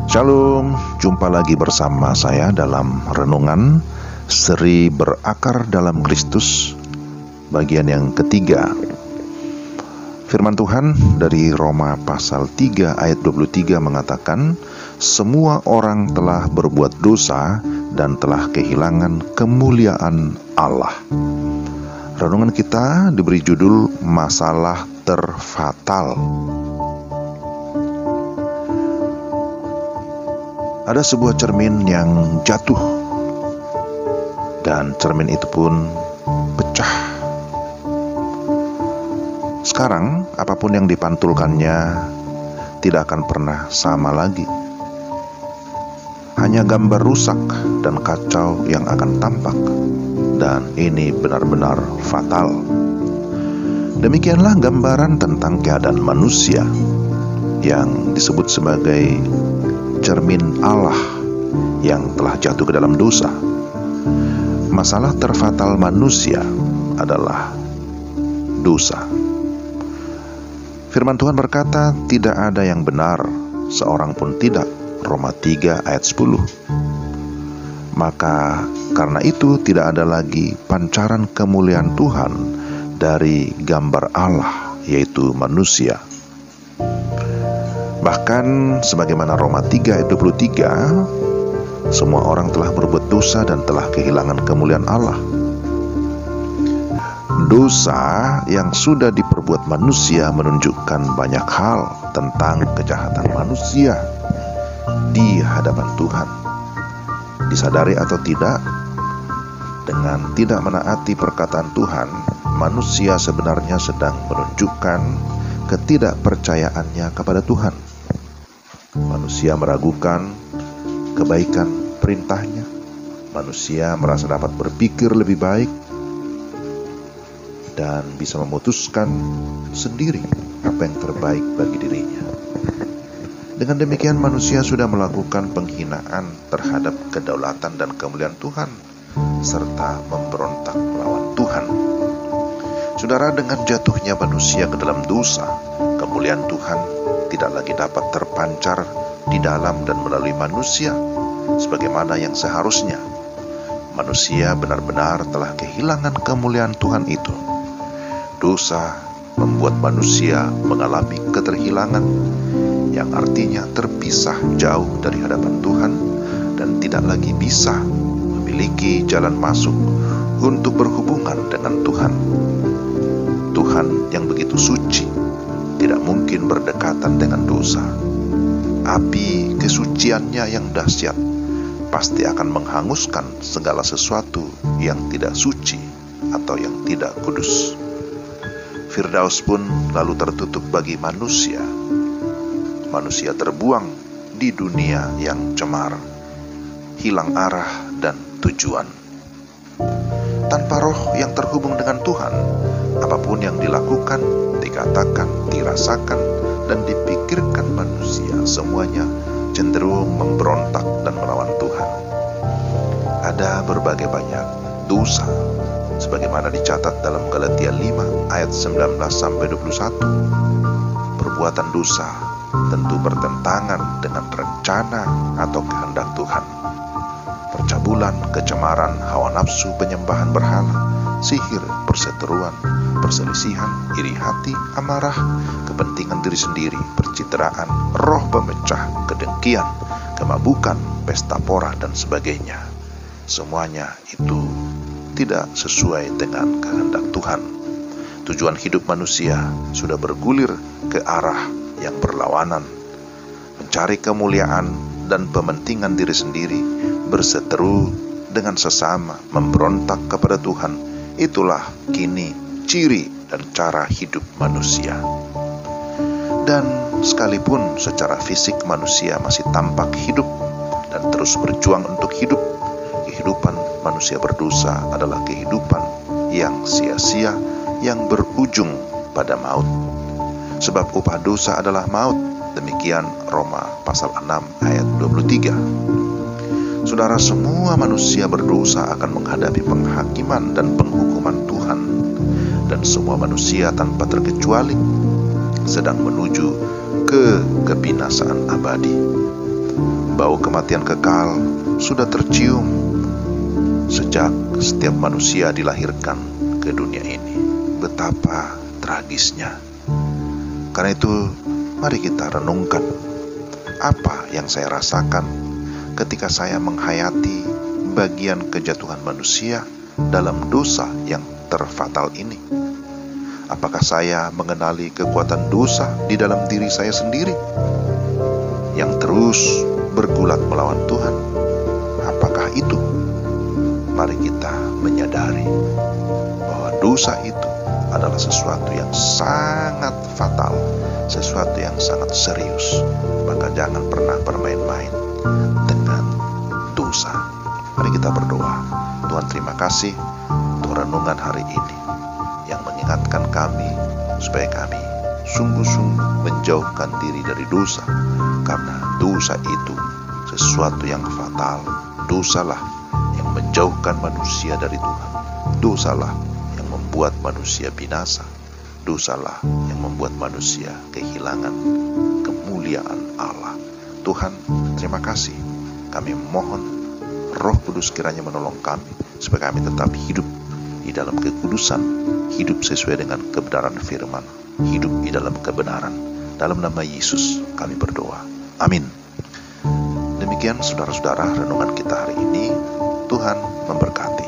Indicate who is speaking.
Speaker 1: Shalom, jumpa lagi bersama saya dalam renungan seri Berakar dalam Kristus, bagian yang ketiga. Firman Tuhan dari Roma pasal 3 ayat 23 mengatakan, semua orang telah berbuat dosa dan telah kehilangan kemuliaan Allah. Renungan kita diberi judul Masalah Terfatal. Ada sebuah cermin yang jatuh, dan cermin itu pun pecah. Sekarang, apapun yang dipantulkannya tidak akan pernah sama lagi. Hanya gambar rusak dan kacau yang akan tampak, dan ini benar-benar fatal. Demikianlah gambaran tentang keadaan manusia yang disebut sebagai cermin Allah yang telah jatuh ke dalam dosa. Masalah terfatal manusia adalah dosa. Firman Tuhan berkata, tidak ada yang benar, seorang pun tidak. Roma 3 ayat 10. Maka karena itu tidak ada lagi pancaran kemuliaan Tuhan dari gambar Allah, yaitu manusia. Bahkan sebagaimana Roma 3 ayat 23, semua orang telah berbuat dosa dan telah kehilangan kemuliaan Allah. Dosa yang sudah diperbuat manusia menunjukkan banyak hal tentang kejahatan manusia di hadapan Tuhan. Disadari atau tidak, dengan tidak menaati perkataan Tuhan, manusia sebenarnya sedang menunjukkan ketidakpercayaannya kepada Tuhan. Manusia meragukan kebaikan perintahnya. Manusia merasa dapat berpikir lebih baik dan bisa memutuskan sendiri apa yang terbaik bagi dirinya. Dengan demikian manusia sudah melakukan penghinaan terhadap kedaulatan dan kemuliaan Tuhan, serta memberontak melawan Tuhan. Saudara, dengan jatuhnya manusia ke dalam dosa, kemuliaan Tuhan tidak lagi dapat terpancar di dalam dan melalui manusia sebagaimana yang seharusnya. Manusia benar-benar telah kehilangan kemuliaan Tuhan itu. Dosa membuat manusia mengalami keterhilangan, yang artinya terpisah jauh dari hadapan Tuhan dan tidak lagi bisa memiliki jalan masuk untuk berhubungan dengan Tuhan. Tuhan yang begitu suci tidak mungkin berdekatan dengan dosa. Api kesuciannya yang dahsyat pasti akan menghanguskan segala sesuatu yang tidak suci atau yang tidak kudus. Firdaus pun lalu tertutup bagi manusia. Manusia terbuang di dunia yang cemar, hilang arah dan tujuan. Tanpa roh yang terhubung dengan Tuhan, apapun yang dilakukan, dikatakan, dirasakan, dan dipikirkan manusia, semuanya cenderung memberontak dan melawan Tuhan. Ada berbagai banyak dosa, sebagaimana dicatat dalam Galatia 5 ayat 19-21. Perbuatan dosa tentu bertentangan dengan rencana atau kehendak Tuhan. Percabulan, kecemaran, hawa nafsu, penyembahan berhala, sihir, perseteruan, perselisihan, iri hati, amarah, kepentingan diri sendiri, percitraan, roh pemecah, kedengkian, kemabukan, pesta pora, dan sebagainya. Semuanya itu tidak sesuai dengan kehendak Tuhan. Tujuan hidup manusia sudah bergulir ke arah yang berlawanan, mencari kemuliaan dan pementingan diri sendiri, berseteru dengan sesama, memberontak kepada Tuhan. Itulah kini ciri dan cara hidup manusia. Dan sekalipun secara fisik manusia masih tampak hidup dan terus berjuang untuk hidup, kehidupan manusia berdosa adalah kehidupan yang sia-sia, yang berujung pada maut. Sebab upah dosa adalah maut. Demikian Roma pasal 6 ayat 23. Saudara, semua manusia berdosa akan menghadapi penghakiman dan penghukuman Tuhan. Dan semua manusia tanpa terkecuali sedang menuju ke ke kebinasaan abadi. Bau kematian kekal sudah tercium sejak setiap manusia dilahirkan ke dunia ini. Betapa tragisnya. Karena itu, mari kita renungkan apa yang saya rasakan ketika saya menghayati bagian kejatuhan manusia dalam dosa yang terfatal ini. Apakah saya mengenali kekuatan dosa di dalam diri saya sendiri yang terus bergulat melawan Tuhan? Apakah itu? Mari kita menyadari bahwa dosa itu adalah sesuatu yang sangat fatal, sesuatu yang sangat serius. Maka jangan pernah bermain-main dengan dosa. Mari kita berdoa. Tuhan, terima kasih untuk renungan hari ini yang mengingatkan kami supaya kami sungguh-sungguh menjauhkan diri dari dosa, karena dosa itu sesuatu yang fatal. Dosalah yang menjauhkan manusia dari Tuhan. Dosalah yang membuat manusia binasa. Dosalah yang membuat manusia kehilangan kemuliaan Allah. Tuhan, terima kasih. Kami mohon Roh Kudus kiranya menolong kami supaya kami tetap hidup di dalam kekudusan, hidup sesuai dengan kebenaran firman, hidup di dalam kebenaran. Dalam nama Yesus kami berdoa. Amin. Demikian saudara-saudara renungan kita hari ini. Tuhan memberkati.